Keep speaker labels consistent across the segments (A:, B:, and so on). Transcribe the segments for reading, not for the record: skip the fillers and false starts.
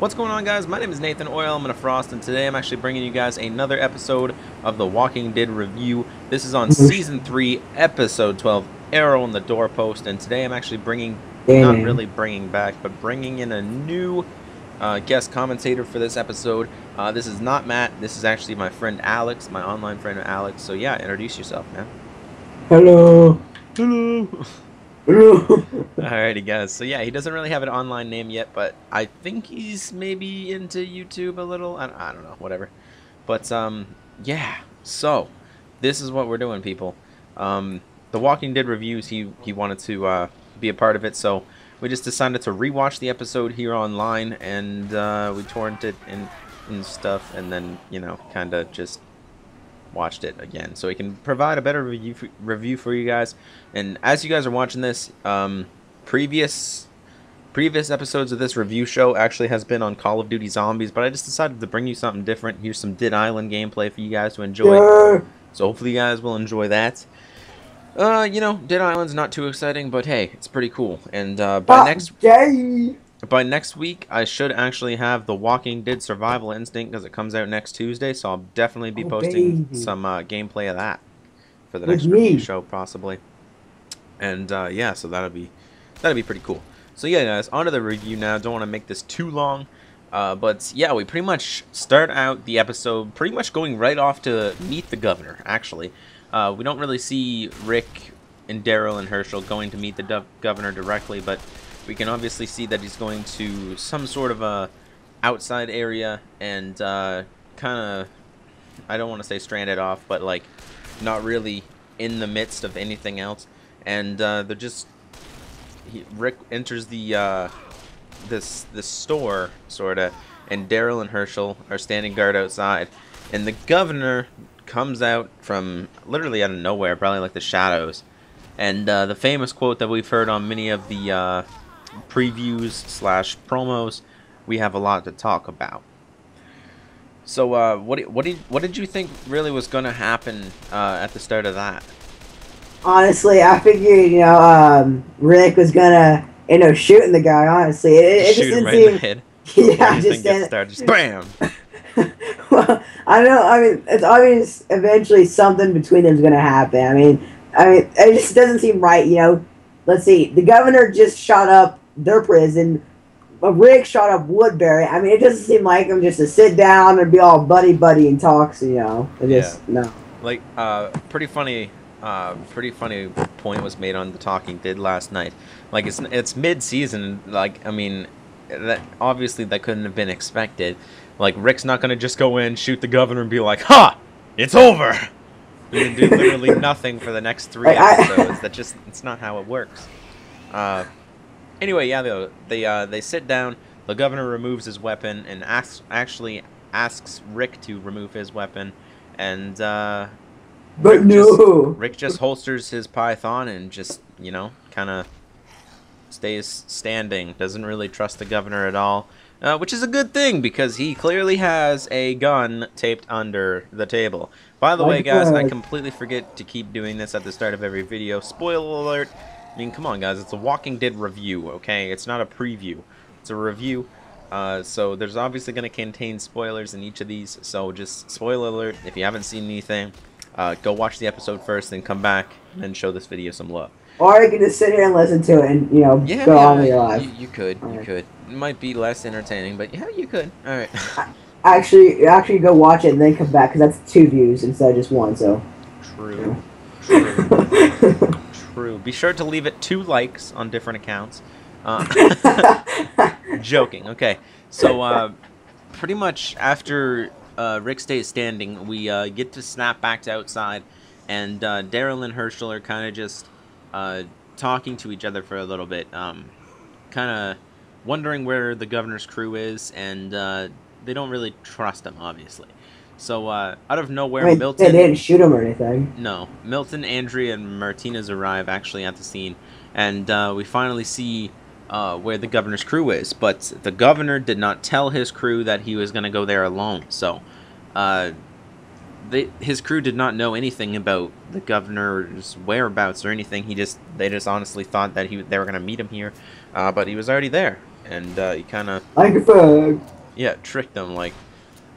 A: What's going on, guys? My name is Nathan Oil. I'm in a Frost, and today I'm actually bringing you guys another episode of The Walking Dead review. This is on Season 3, Episode 12, Arrow on the Doorpost, and today I'm actually not really bringing back, but bringing in a new guest commentator for this episode. This is not Matt. This is actually my friend Alex, my online friend Alex. So yeah, introduce yourself, man.
B: Hello.
A: Hello.
B: Hello.
A: Alrighty, guys. So yeah, he doesn't really have an online name yet, but I think he's maybe into YouTube a little. I don't know, whatever. But yeah. So this is what we're doing, people. The Walking Dead reviews. He wanted to be a part of it, so we just decided to rewatch the episode here online, and we torrented it and stuff, and then kind of just watched it again so we can provide a better review for you guys. And as you guys are watching this, previous episodes of this review show actually has been on Call of Duty Zombies, but I just decided to bring you something different. Here's some Dead Island gameplay for you guys to enjoy. So hopefully you guys will enjoy that. Dead Island's not too exciting, but hey, it's pretty cool. And by next week, I should actually have The Walking Dead Survival Instinct, because it comes out next Tuesday, so I'll definitely be posting some gameplay of that for the next review show, possibly. And yeah, so that'll be pretty cool. So yeah, guys, on to the review now. Don't want to make this too long, but yeah, we pretty much start out the episode pretty much going right off to meet the governor. Actually, we don't really see Rick and Daryl and Herschel going to meet the governor directly, but we can obviously see that he's going to some sort of a outside area and kind of, I don't want to say stranded off, but like not really in the midst of anything else. And Rick enters the this store sorta, and Daryl and Herschel are standing guard outside, and the governor comes out from literally out of nowhere, probably like the shadows. And the famous quote that we've heard on many of the previews / promos, we have a lot to talk about. So what did you think really was going to happen at the start of that?
B: Honestly, I figured Rick was gonna shooting the guy. Honestly, it
A: shoot
B: just
A: him
B: didn't
A: right
B: seem.
A: in the head.
B: Yeah,
A: just bam.
B: Well, I know. I mean, it's obvious. Eventually, something between them is gonna happen. I mean, it just doesn't seem right. Let's see. The governor just shot up their prison. Rick shot up Woodbury. I mean, it doesn't seem like them just to sit down and be all buddy and talk. So no.
A: Like pretty funny point was made on the Talking Dead last night. Like it's mid-season. Like, I mean, that obviously that couldn't have been expected. Like, Rick's not gonna just go in, shoot the governor, and be like, "Ha! It's over." And do literally nothing for the next 3 episodes. It's not how it works. Anyway, yeah, they sit down. The governor removes his weapon and actually asks Rick to remove his weapon, and Rick just holsters his python and just kind of stays standing. Doesn't really trust the governor at all, which is a good thing because he clearly has a gun taped under the table. By the way, guys, I completely forget to keep doing this at the start of every video. Spoiler alert. I mean, come on, guys. It's a Walking Dead review, okay? It's not a preview. It's a review. So there's obviously going to contain spoilers in each of these. So just spoiler alert. If you haven't seen anything, go watch the episode first, then come back and show this video some love.
B: Or you can just sit here and listen to it and, go on with your life.
A: You could. It might be less entertaining, but yeah, you could. All right.
B: Actually go watch it and then come back, because that's 2 views instead of just 1, so.
A: True. True. Be sure to leave it 2 likes on different accounts. Joking. Okay. So, pretty much after Rick stays standing, we get to snap back to outside, and Daryl and Herschel are kind of just talking to each other for a little bit, kind of wondering where the governor's crew is, and they don't really trust him, obviously. So out of nowhere, Milton...
B: They didn't shoot him or anything.
A: No. Milton, Andrea, and Martinez arrive actually at the scene, and we finally see where the governor's crew is. But the governor did not tell his crew that he was going to go there alone. So his crew did not know anything about the governor's whereabouts or anything. They just honestly thought that they were going to meet him here, but he was already there, and he kind of...
B: Like a fag.
A: yeah, tricked them like,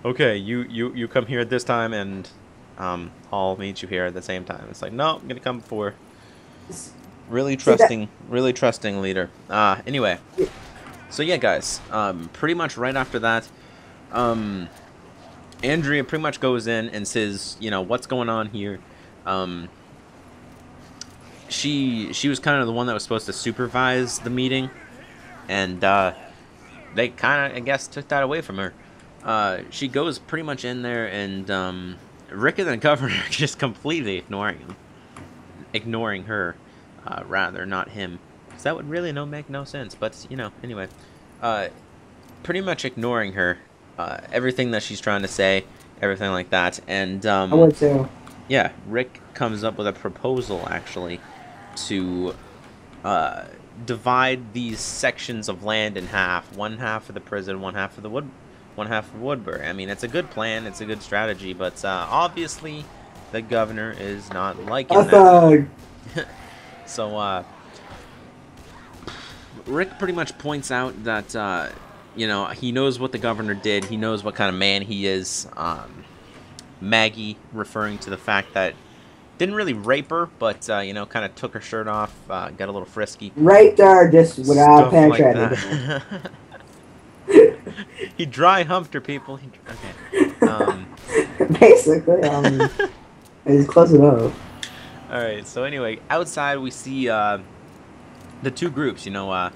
A: okay, you come here at this time, and I'll meet you here at the same time. It's like, no, I'm gonna come before.
B: See that?
A: Really trusting leader. Anyway, so yeah, guys, pretty much right after that, um, Andrea pretty much goes in and says, you know, what's going on here. Um, she was kind of the one that was supposed to supervise the meeting, and they kind of, I guess, took that away from her. She goes pretty much in there, and Rick and the governor just completely ignoring her, rather, not him. So that would really make no sense. But you know, anyway, pretty much ignoring her, everything that she's trying to say, everything like that, and
B: I would too.
A: yeah, Rick comes up with a proposal actually to divide these sections of land in half. One half for the prison, one half for the one half for Woodbury. I mean, it's a good plan, it's a good strategy, but obviously the governor is not liking that. So Rick pretty much points out that you know, he knows what the governor did. He knows what kind of man he is. Maggie referring to the fact that didn't really rape her, but you know, kind of took her shirt off, got a little frisky.
B: Raped her just without
A: Stuff like
B: penetrating.
A: that. He dry humped her, people. Okay.
B: Basically, it's close enough.
A: All right. So anyway, outside we see the two groups. You know,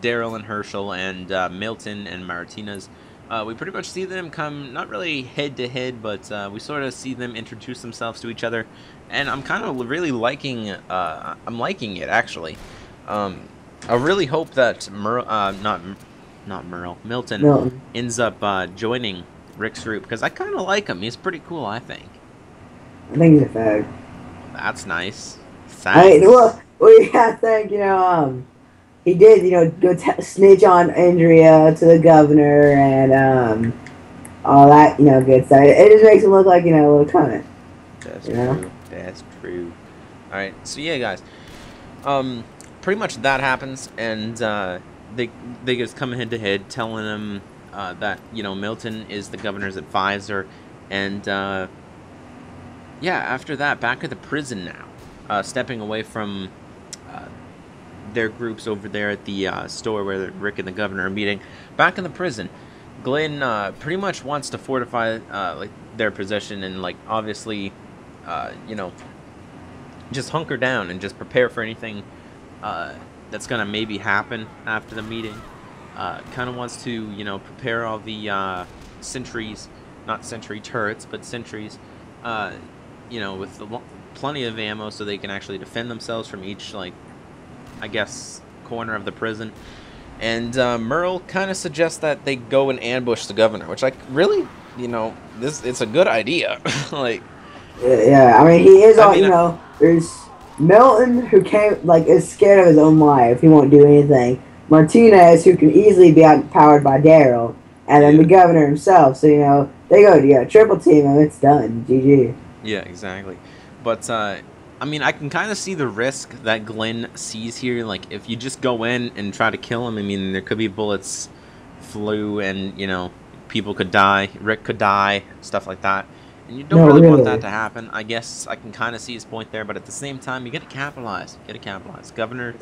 A: Daryl and Herschel, and Milton and Martinez. We pretty much see them come, not really head to head, but we sort of see them introduce themselves to each other, and I'm kind of really liking. I'm liking it actually. I really hope that Milton ends up joining Rick's group, because I kind of like him. He's pretty cool, I think.
B: I think he's a fag.
A: That's nice.
B: Well, you gotta think, you know, he did, you know, go snitch on Andrea to the governor and all that, you know, good stuff. It just makes him look like, you know, a little cunt.
A: That's
B: true.
A: Know? That's true. All right, so yeah, guys. Pretty much that happens, and they just come head to head, telling him that, you know, Milton is the governor's advisor, and yeah, after that, back at the prison now, stepping away from their groups over there at the store where Rick and the governor are meeting. Back in the prison, Glenn pretty much wants to fortify like their position, and like obviously, you know, just hunker down and just prepare for anything that's gonna maybe happen after the meeting. Kind of wants to, you know, prepare all the sentries, not sentry turrets, but sentries, you know, with plenty of ammo so they can actually defend themselves from each, like, I guess, corner of the prison. And Merle kind of suggests that they go and ambush the governor, which, like, really, you know, it's a good idea. Like,
B: yeah, I mean, he is all, you know, there's Milton, who is scared of his own life. He won't do anything. Martinez, who can easily be outpowered by Daryl, and then the governor himself. So, you know, they go, triple team, and it's done. GG.
A: Yeah, exactly. But I mean, I can kind of see the risk that Glenn sees here. Like, if you just go in and try to kill him, I mean, there could be bullets flew, and, you know, people could die. Rick could die, stuff like that. And you don't really want that to happen. I guess I can kind of see his point there, but at the same time, you got to capitalize. Governor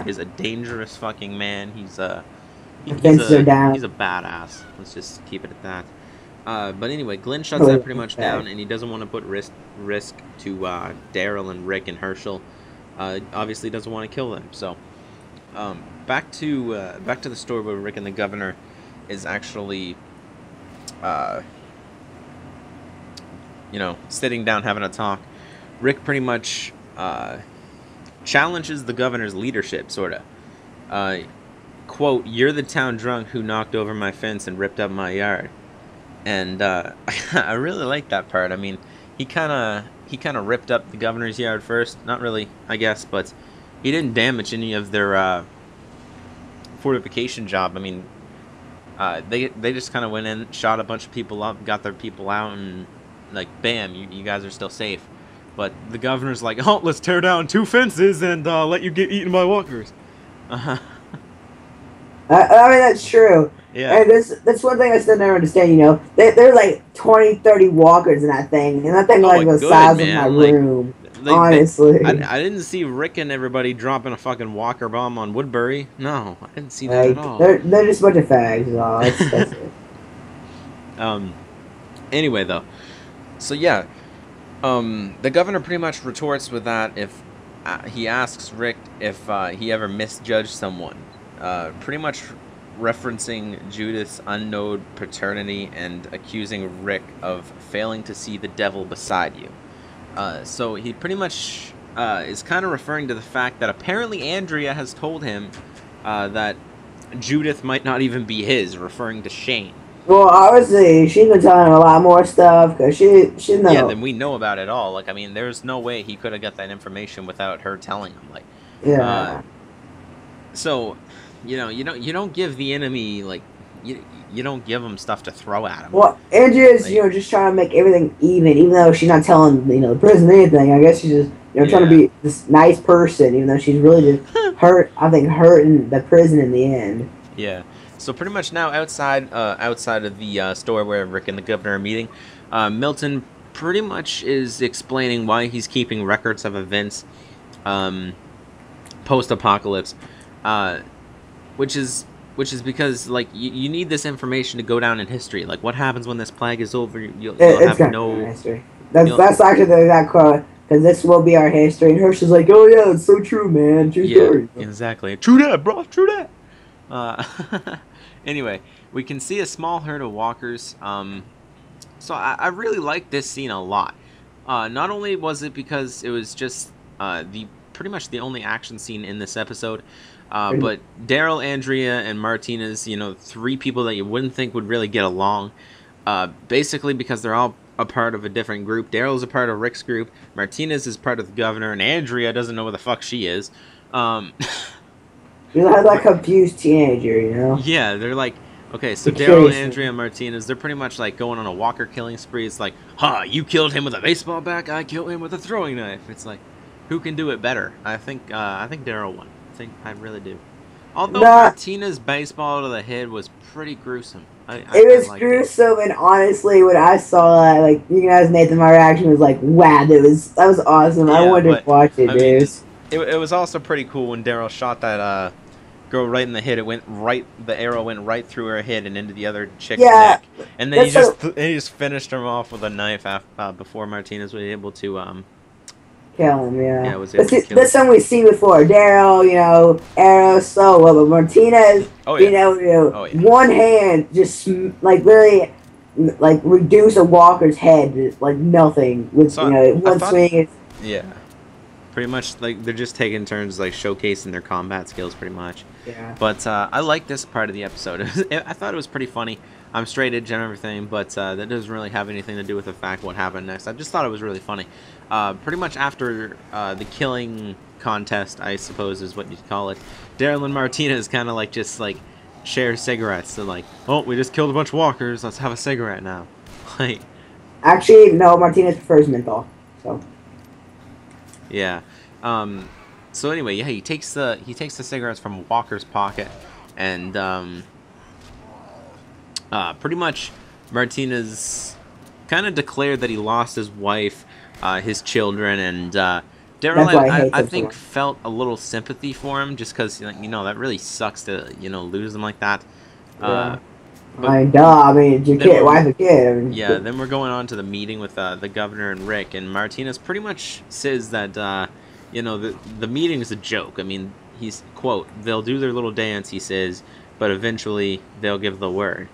A: is a dangerous fucking man. He's a badass. Let's just keep it at that. But anyway, Glenn shuts that pretty much down, and he doesn't want to put risk to Daryl and Rick and Herschel. Obviously, doesn't want to kill them. So, back to the store where Rick and the governor is actually, you know, sitting down having a talk. Rick pretty much challenges the governor's leadership, sorta. Quote, "You're the town drunk who knocked over my fence and ripped up my yard." And I really like that part. I mean, he kind of ripped up the governor's yard first. Not really, I guess, but he didn't damage any of their fortification job. I mean, they just kind of went in, shot a bunch of people up, got their people out, and like, bam, you guys are still safe. But the governor's like, oh, let's tear down 2 fences and let you get eaten by walkers.
B: I mean, that's true.
A: Yeah.
B: And that's one thing I still never understand. You know, there's like 20, 30 walkers in that thing, and that thing
A: Oh,
B: like
A: a
B: the
A: good
B: size of my
A: man. Like,
B: room.
A: they
B: Honestly,
A: I didn't see Rick and everybody dropping a fucking Walker bomb on Woodbury. No, I didn't see that at
B: like
A: all.
B: they're just a bunch of fags. Is all. That's it.
A: um. Anyway, though, so yeah, the governor pretty much retorts with that if he asks Rick if he ever misjudged someone, pretty much referencing Judith's unknown paternity and accusing Rick of failing to see the devil beside you. So he pretty much is kind of referring to the fact that apparently Andrea has told him that Judith might not even be his, referring to Shane.
B: Well, obviously she's been telling him a lot more stuff because she
A: Yeah,
B: know.
A: then we know about it all. Like, I mean, there's no way he could have got that information without her telling him. Like, uh,
B: Yeah.
A: so, you don't give the enemy like you don't give them stuff to throw at him.
B: Well, Andrea's
A: Like,
B: just trying to make everything even though she's not telling the prison anything. I guess she's just trying to
A: yeah.
B: be this nice person, even though she's really just hurt. I think hurting the prison in the end.
A: Yeah. So pretty much now outside of the store where Rick and the governor are meeting, Milton pretty much is explaining why he's keeping records of events post-apocalypse, uh, which is because like you need this information to go down in history. Like what happens when this plague is over? You'll
B: It's
A: have
B: gonna be our
A: no.
B: history.
A: You'll,
B: That's actually the exact quote because this will be our history. And Hirsch is like, "Oh yeah, it's so true, man. True
A: yeah,
B: story."
A: exactly. True that, bro. True that. Anyway, we can see a small herd of walkers. So I really like this scene a lot. Not only was it because it was just the pretty much the only action scene in this episode, but Daryl, Andrea, and Martinez, three people that you wouldn't think would really get along, basically because they're all a part of a different group. Daryl's a part of Rick's group, Martinez is part of the governor, and Andrea doesn't know where the fuck she is.
B: You're like a confused teenager.
A: Yeah, they're like, okay, so
B: You're
A: Daryl,
B: curious.
A: Andrea, and Martinez, they're pretty much like going on a walker killing spree. It's like, you killed him with a baseball bat, I killed him with a throwing knife. It's like, who can do it better? I think Daryl won. I really do. Although Martinez's baseball to the head was pretty gruesome.
B: It was gruesome, and honestly, when I saw that, like you guys, Nathan, my reaction was like, "Wow, that was awesome."
A: Yeah,
B: I wanted to watch it, dude.
A: It was also pretty cool when Daryl shot that girl right in the head. The arrow went right through her head and into the other chick's neck, and then he just finished her off with a knife before Martinez was able to
B: kill him. Yeah,
A: yeah, was able to kill
B: that's something we've seen before. Daryl, arrow, so well, but Martinez,
A: oh, yeah.
B: One hand just like really like reduce a walker's head to like nothing with one swing.
A: Yeah. Pretty much, like, they're just taking turns, like, showcasing their combat skills, pretty much.
B: Yeah.
A: But I like this part of the episode. I thought it was pretty funny. I'm straight edge and everything, but that doesn't really have anything to do with the fact what happened next. I just thought it was really funny. Pretty much after the killing contest, I suppose is what you'd call it, Daryl and Martinez kind of, like, just, like, share cigarettes. They're like, oh, we just killed a bunch of walkers. Let's have a cigarette now. Like,
B: actually, no, Martinez prefers menthol, so...
A: Yeah. So anyway, yeah, he takes the cigarettes from Walker's pocket, and pretty much Martinez kind of declared that he lost his wife, his children, and Daryl, I think, felt a little sympathy for him just because that really sucks to lose them like that.
B: Yeah. I mean, it's your kid, wife, and kid. I mean,
A: yeah, then we're going on to the meeting with the governor and Rick, and Martinez pretty much says that the meeting is a joke. I mean, he's quote, they'll do their little dance, he says, but eventually they'll give the word.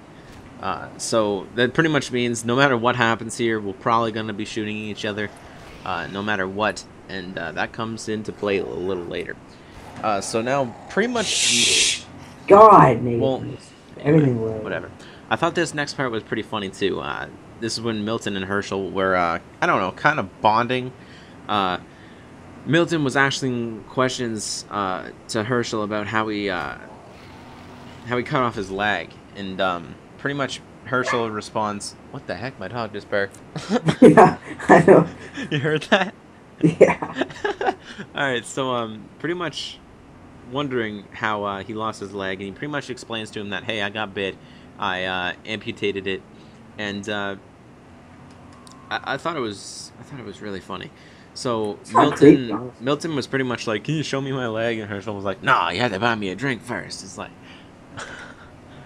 A: So that pretty much means no matter what happens here, we're probably going to be shooting each other, no matter what, and that comes into play a little later. So now pretty much...
B: God, Nathan.
A: Well,
B: everything will.
A: Whatever. I thought this next part was pretty funny too. This is when Milton and Herschel were, I don't know, kind of bonding. Milton was asking questions to Herschel about how he cut off his leg, and pretty much Herschel responds, "What the heck? My dog just barked."
B: Yeah, I know.
A: You heard that?
B: Yeah.
A: All right. So pretty much wondering how he lost his leg, and he pretty much explains to him that, hey, I got bit, I amputated it, and I thought it was really funny. So Milton was pretty much like, can you show me my leg? And Herschel was like, nah, you had to buy me a drink first. It's like,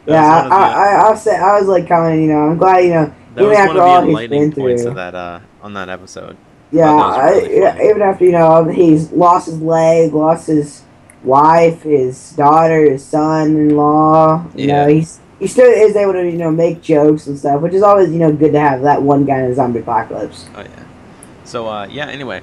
B: yeah, I was like kind of, you know, I'm glad, you know,
A: that
B: even
A: was
B: after
A: one
B: all
A: of the
B: he's
A: enlightening
B: been
A: points
B: through.
A: of that on that episode.
B: Yeah, even after, you know, he's lost his leg, lost his wife, his daughter, his son-in-law. You know, he still is able to, you know, make jokes and stuff, which is always, you know, good to have that one guy in a zombie apocalypse.
A: Oh yeah. So yeah. Anyway,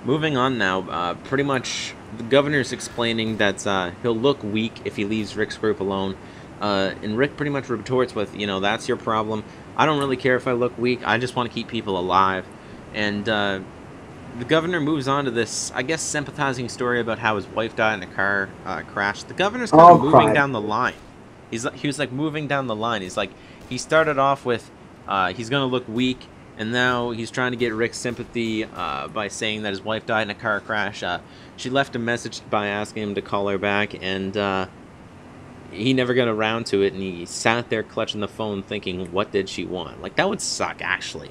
A: moving on now. Pretty much, the governor's explaining that he'll look weak if he leaves Rick's group alone. And Rick pretty much retorts with, you know, that's your problem. I don't really care if I look weak. I just want to keep people alive. And the governor moves on to this, I guess, sympathizing story about how his wife died in a car crash. The governor's kind of moving down the line. He was like moving down the line. He's like, he started off with he's gonna look weak, and now he's trying to get Rick's sympathy by saying that his wife died in a car crash. She left a message by asking him to call her back, and he never got around to it, and he sat there clutching the phone thinking, what did she want? Like, that would suck, actually.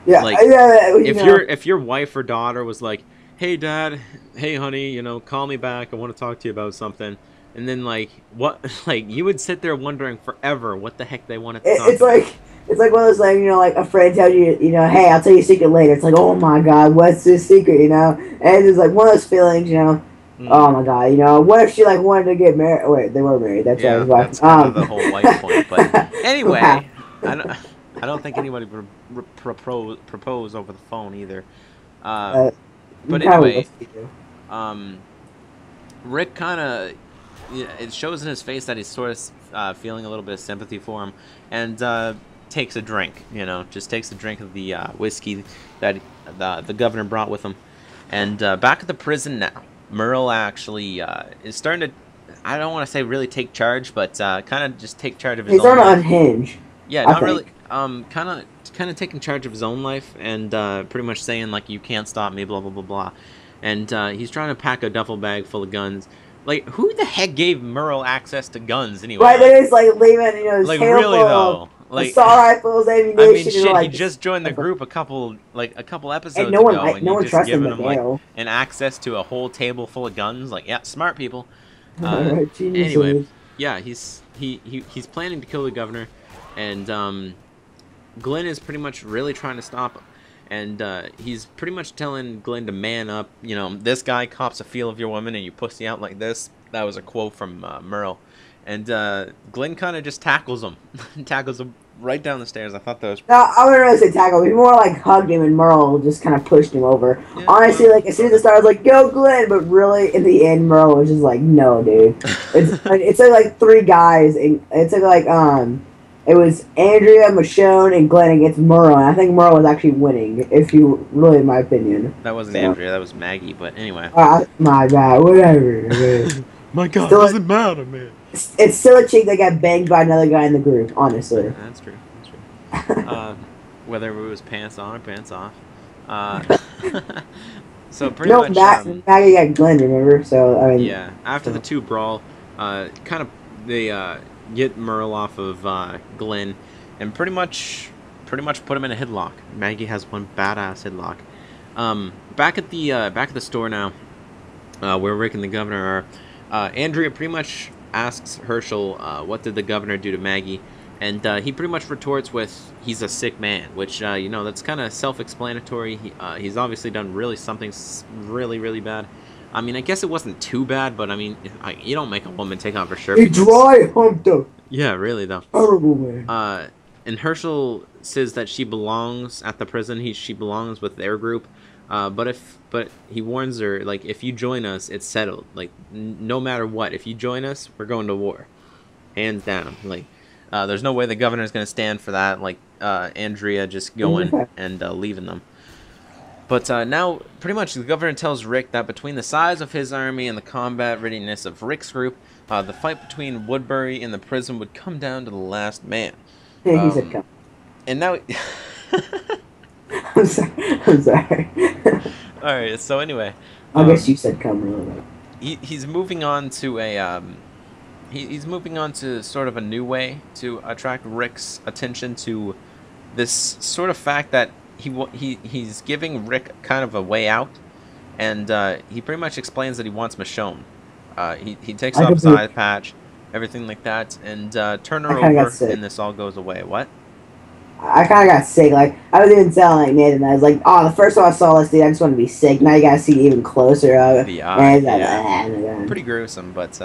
B: Yeah,
A: like,
B: yeah,
A: if your wife or daughter was like, hey dad, hey honey, you know, call me back, I want to talk to you about something, and then like, what, like, you would sit there wondering forever what the heck they wanted to talk about.
B: It's like one of those, like, you know, like a friend tells you, you know, hey, I'll tell you a secret later. It's like, oh my god, what's this secret, you know? And it's like one of those feelings, you know. Oh my god, you know, what if she like wanted to get married? Oh, wait, they were married. That's
A: yeah,
B: why.
A: That's kind of the whole wife point. But anyway, I don't think anybody would propose over the phone either. But anyway, Rick kind of, it shows in his face that he's sort of feeling a little bit of sympathy for him, and takes a drink. You know, just takes a drink of the whiskey that the governor brought with him. And back at the prison now, Merle actually is starting to, I don't want to say really take charge, but kind of just take charge of his own life.
B: He's on unhinged.
A: Yeah, not really. Kind of taking charge of his own life, and pretty much saying like, you can't stop me, blah blah blah blah. And he's trying to pack a duffel bag full of guns. Like, who the heck gave Merle access to guns anyway?
B: Right, there is like leaving, you know, his
A: like really though. Like,
B: assault rifles, ammunition.
A: I mean, shit.
B: Like,
A: he just joined the group a couple episodes
B: and no one,
A: ago, and
B: no
A: you
B: one
A: just giving
B: him
A: like an access to a whole table full of guns. Like, yeah, smart people. Anyway, yeah, he's planning to kill the governor, and Glenn is pretty much really trying to stop him, and he's pretty much telling Glenn to man up. You know, this guy cops a feel of your woman, and you pussy out like this. That was a quote from Merle. And Glenn kind of just tackles him. Tackles him right down the stairs. I thought that was...
B: No, I wouldn't really say tackle. He more like hugged him, and Merle just kind of pushed him over. Yeah, honestly, like, as soon as it started, I was like, go Glenn! But really, in the end, Merle was just like, no, dude. It took like three guys, and it took like, it was Andrea, Michonne, and Glenn against Merle, and I think Merle was actually winning, if you really, in my opinion.
A: That wasn't Andrea, that was Maggie, but anyway.
B: My God, whatever.
A: My God, it doesn't matter, man.
B: It's still a chick that got banged by another guy in the group, honestly.
A: That's true. That's true. Whether it was pants on or pants off. So pretty much...
B: Maggie got Glenn, remember? So, I mean...
A: Yeah, after the two brawl, kind of, they get Merle off of Glenn, and pretty much put him in a headlock. Maggie has one badass headlock. Back at the store now, where Rick and the governor are, Andrea pretty much asks Herschel, what did the governor do to Maggie? And he pretty much retorts with, he's a sick man, which, you know, that's kind of self-explanatory. He's obviously done something really, really bad. I mean, I guess it wasn't too bad, but I mean, you don't make a woman take off her shirt.
B: He dry humped her.
A: Yeah, really, though.
B: Horrible, man.
A: And Herschel says that she belongs at the prison. She belongs with their group. But he warns her, like, if you join us, it's settled. Like, no matter what, if you join us, we're going to war, hands down. Like, there's no way the governor's gonna stand for that. Like, Andrea just going and leaving them. But now, pretty much, the governor tells Rick that between the size of his army and the combat readiness of Rick's group, the fight between Woodbury and the prison would come down to the last man.
B: Yeah, he said come.
A: And now...
B: I'm sorry.
A: Alright, so anyway...
B: I guess you said come, really.
A: he's moving on to a he's moving on to sort of a new way to attract Rick's attention to this sort of fact that he's giving Rick kind of a way out, and he pretty much explains that he wants Michonne. He takes
B: I
A: off
B: could
A: his
B: be.
A: eye patch, everything like that, and turn
B: I
A: her
B: kind of got
A: over,
B: sick.
A: and this all goes away. What?
B: I kind of got sick. Like I was even telling like Nathan, I was like, "Oh, the first time I saw this dude, I just want to be sick." Now you gotta see even closer of it,
A: The
B: and
A: eye,
B: it's like,
A: yeah.
B: ah, my God.
A: Pretty gruesome, but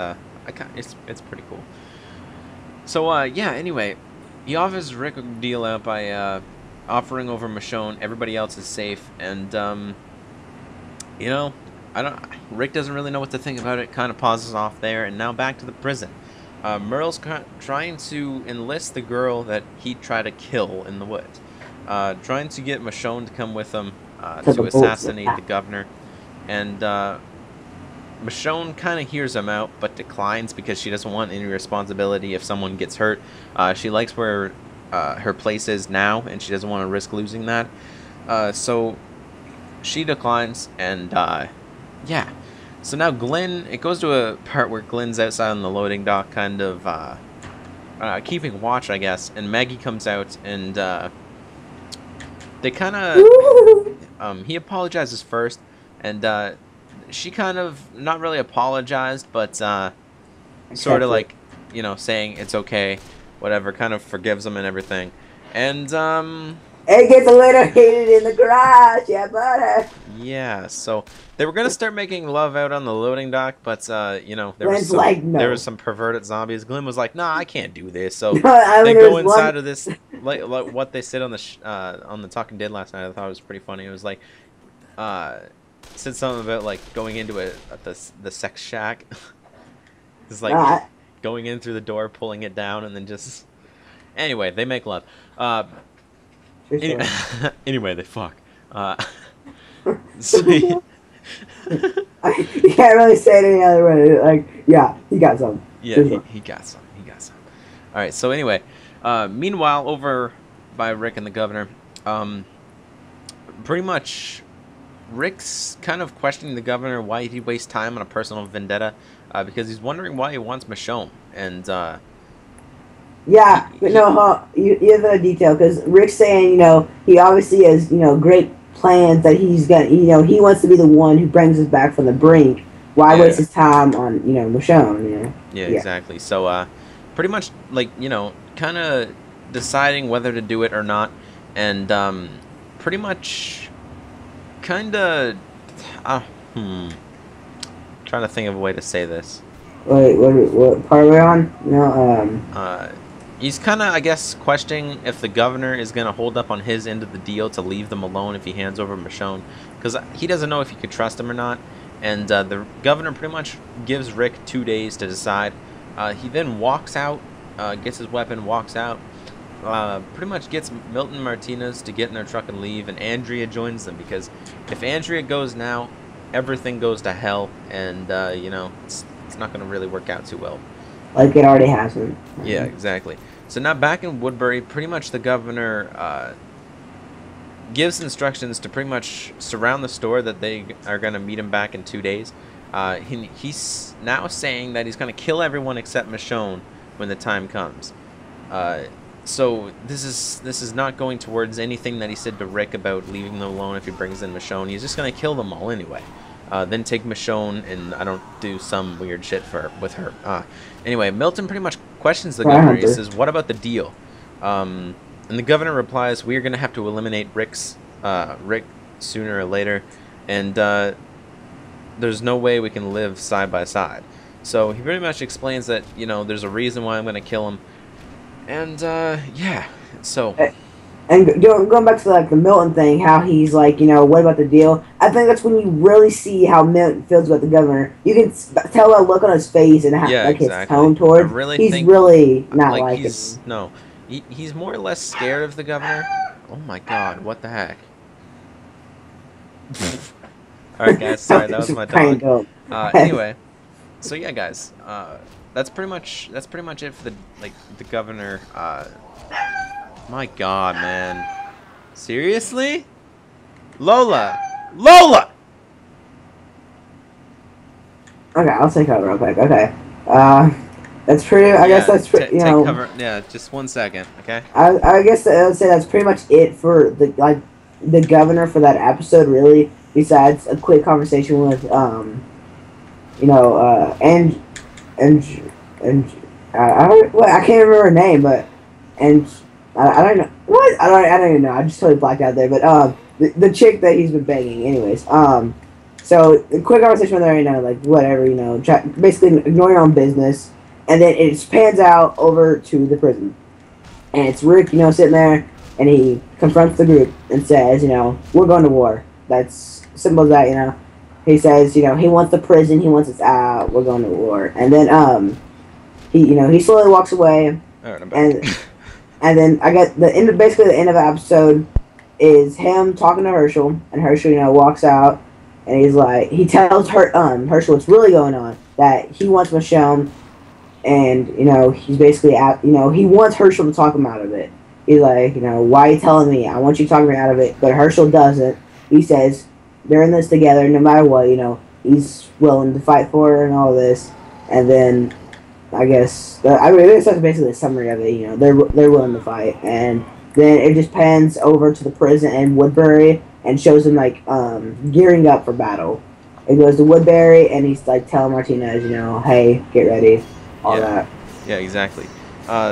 A: it's pretty cool. So yeah. Anyway, he offers Rick a deal out by offering over Michonne. Everybody else is safe, and you know, I don't. Rick doesn't really know what to think about it. Kind of pauses off there, and now back to the prison. Merle's trying to enlist the girl that he tried to kill in the woods. Trying to get Michonne to come with him
B: To the
A: to
B: bullshit.
A: assassinate the governor, and Michonne kind of hears him out, but declines because she doesn't want any responsibility if someone gets hurt. She likes where her place is now, and she doesn't want to risk losing that. So she declines, and yeah. So now Glenn, it goes to a part where Glenn's outside on the loading dock, kind of keeping watch, I guess. And Maggie comes out, and they kind of, he apologizes first, and she kind of not really apologized, but sort of
B: Accept it.
A: like, you know, saying it's okay, whatever, kind of forgives him and everything. And
B: It gets a little heated in the garage, yeah, buddy.
A: yeah, so they were gonna start making love out on the loading dock, but you know,
B: Glenn's like,
A: there was
B: no.
A: some perverted zombies. Glenn was like, "Nah, I can't do this." So
B: I
A: they
B: mean, there's
A: go
B: one.
A: inside of this, like what they said on the Talking Dead last night. I thought it was pretty funny. It was like, uh, said something about like going into the sex shack. It's like
B: Uh,
A: going in through the door, pulling it down, and then just anyway, they make love.
B: for
A: Anyway,
B: sure.
A: anyway, they fuck. So,
B: You can't really say it any other way. Like, yeah, he got some.
A: yeah,
B: For sure.
A: he got some. He got some. All right. So anyway, meanwhile, over by Rick and the governor, pretty much Rick's kind of questioning the governor why he wastes time on a personal vendetta, because he's wondering why he wants Michonne, and
B: Yeah, but no, you have a detail because Rick's saying, he obviously has, great plans that he's gonna, he wants to be the one who brings us back from the brink. Why waste
A: yeah,
B: his time on, Michonne,
A: yeah,
B: Yeah.
A: exactly. So pretty much like kind of deciding whether to do it or not, and pretty much kind of trying to think of a way to say this.
B: Wait, what part are we on? No,
A: He's kind of, I guess, questioning if the governor is going to hold up on his end of the deal to leave them alone if he hands over Michonne, because he doesn't know if he could trust him or not. And the governor pretty much gives Rick 2 days to decide. He then walks out, gets his weapon, walks out, pretty much gets Milton Martinez to get in their truck and leave, and Andrea joins them, because if Andrea goes now, everything goes to hell, and, it's not going to really work out too well.
B: like it already hasn't.
A: Yeah, exactly. So now back in Woodbury, pretty much the governor gives instructions to pretty much surround the store, that they are going to meet him back in 2 days. He's now saying that he's going to kill everyone except Michonne when the time comes. So this is not going towards anything that he said to Rick about leaving them alone if he brings in Michonne. He's just going to kill them all anyway. Then take Michonne and I don't do some weird shit with her. Anyway, Milton pretty much questions the governor. He says, "What about the deal?" And the governor replies, "We are going to have to eliminate Rick sooner or later, and there's no way we can live side by side." So he pretty much explains that there's a reason why I'm going to kill him, and yeah. So.
B: And going back to like the Milton thing, how he's like, what about the deal? I think that's when you really see how Milton feels about the governor. You can tell that look on his face and how,
A: Yeah,
B: like
A: exactly.
B: his tone towards.
A: I really
B: He's
A: think,
B: really not
A: like
B: like
A: he's
B: it.
A: no, he's more or less scared of the governor. Oh my God, what the heck? All right, guys. Sorry, that was my dog. Anyway, so yeah, guys. That's pretty much it for the governor. My God, man. Seriously? Lola! Lola!
B: Okay, I'll take over real quick. Okay. That's pretty. I guess
A: Yeah,
B: that's you
A: take
B: know.
A: cover. Yeah, just 1 second, okay?
B: I guess I would say that's pretty much it for the governor for that episode. Really, besides a quick conversation with you know and and I don't well, I can't remember her name, but and I don't know what I don't even know. I just totally blacked out there. But the chick that he's been banging, anyways. So a quick conversation with her, like whatever, basically ignoring your own business, and then it pans out over to the prison, and it's Rick, sitting there, and he confronts the group and says, we're going to war. That's simple as that, He says, he wants the prison, he wants us out, we're going to war, and then he slowly walks away,
A: All right, I'm back.
B: and and then I got basically the end of the episode is him talking to Herschel, and Herschel, walks out, and he's like, he tells Herschel what's really going on, that he wants Michonne, and he's basically he wants Herschel to talk him out of it. He's like, why are you telling me? I want you to talk me out of it, but Herschel doesn't. He says they're in this together, no matter what. He's willing to fight for her and all this, and then I guess that's basically a summary of it. They're willing to fight, and then it just pans over to the prison in Woodbury and shows them like gearing up for battle. It goes to Woodbury, and he's like telling Martinez, hey, get ready, all that.
A: Yeah, exactly.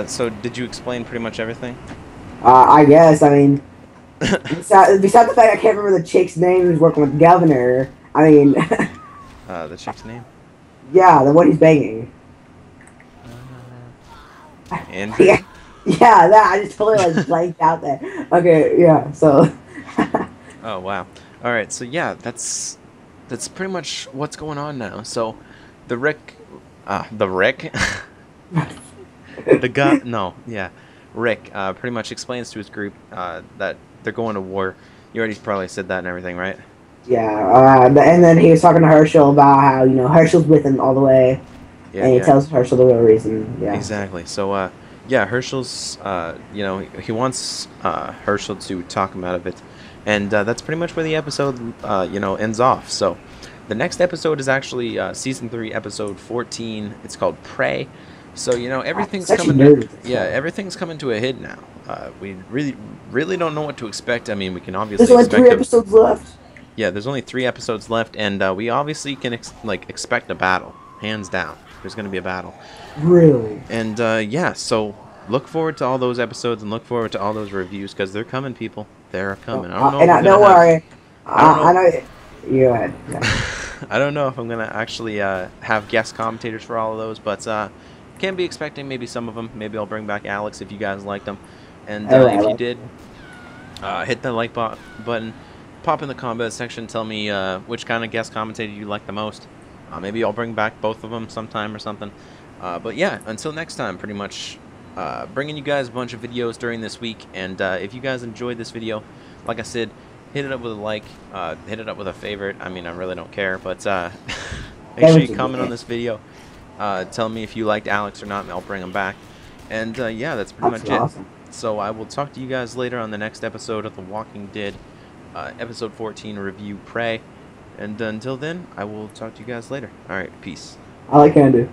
A: So did you explain pretty much everything?
B: I guess. I mean, besides the fact I can't remember the chick's name who's working with the governor. I mean,
A: The chick's name?
B: yeah, the one he's banging.
A: Andrew?
B: Yeah, that I just totally like blanked out there. Okay, yeah. So.
A: Oh wow. All right. So yeah, that's pretty much what's going on now. So the Rick, the guy. No, yeah, Rick pretty much explains to his group that they're going to war. You already probably said that and everything, right?
B: Yeah, and then he was talking to Herschel about how Herschel's with him all the way,
A: Yeah,
B: and he
A: yeah.
B: tells Herschel the real reason. Yeah,
A: Exactly. So yeah, Herschel's he wants Herschel to talk him out of it, and that's pretty much where the episode ends off. So the next episode is actually season 3, episode 14. It's called Prey. So everything's coming to, everything's coming to a head now. We really don't know what to expect. I mean, we can obviously
B: there's only 3 episodes left.
A: Yeah, there's only 3 episodes left, and we obviously can expect a battle, hands down. There's going to be a battle.
B: Really?
A: And yeah, so look forward to all those episodes and look forward to all those reviews because they're coming, people. They're coming. I don't know.
B: Don't worry. I know. You go ahead. Yeah.
A: I don't know if I'm gonna actually have guest commentators for all of those, but can be expecting maybe some of them. Maybe I'll bring back Alex if you guys liked them. And if you did, hit the like button. Pop in the comment section. Tell me which kind of guest commentator you like the most. Maybe I'll bring back both of them sometime or something. But yeah, until next time, pretty much bringing you guys a bunch of videos during this week. And if you guys enjoyed this video, like I said, hit it up with a like, hit it up with a favorite. I mean, I really don't care, but make sure you comment on this video. Tell me if you liked Alex or not, and I'll bring him back. And yeah, that's pretty much
B: awesome.
A: it. So I will talk to you guys later on the next episode of The Walking Dead, episode 14 review, Prey. And until then, I will talk to you guys later. All right, peace.
B: I like Andy.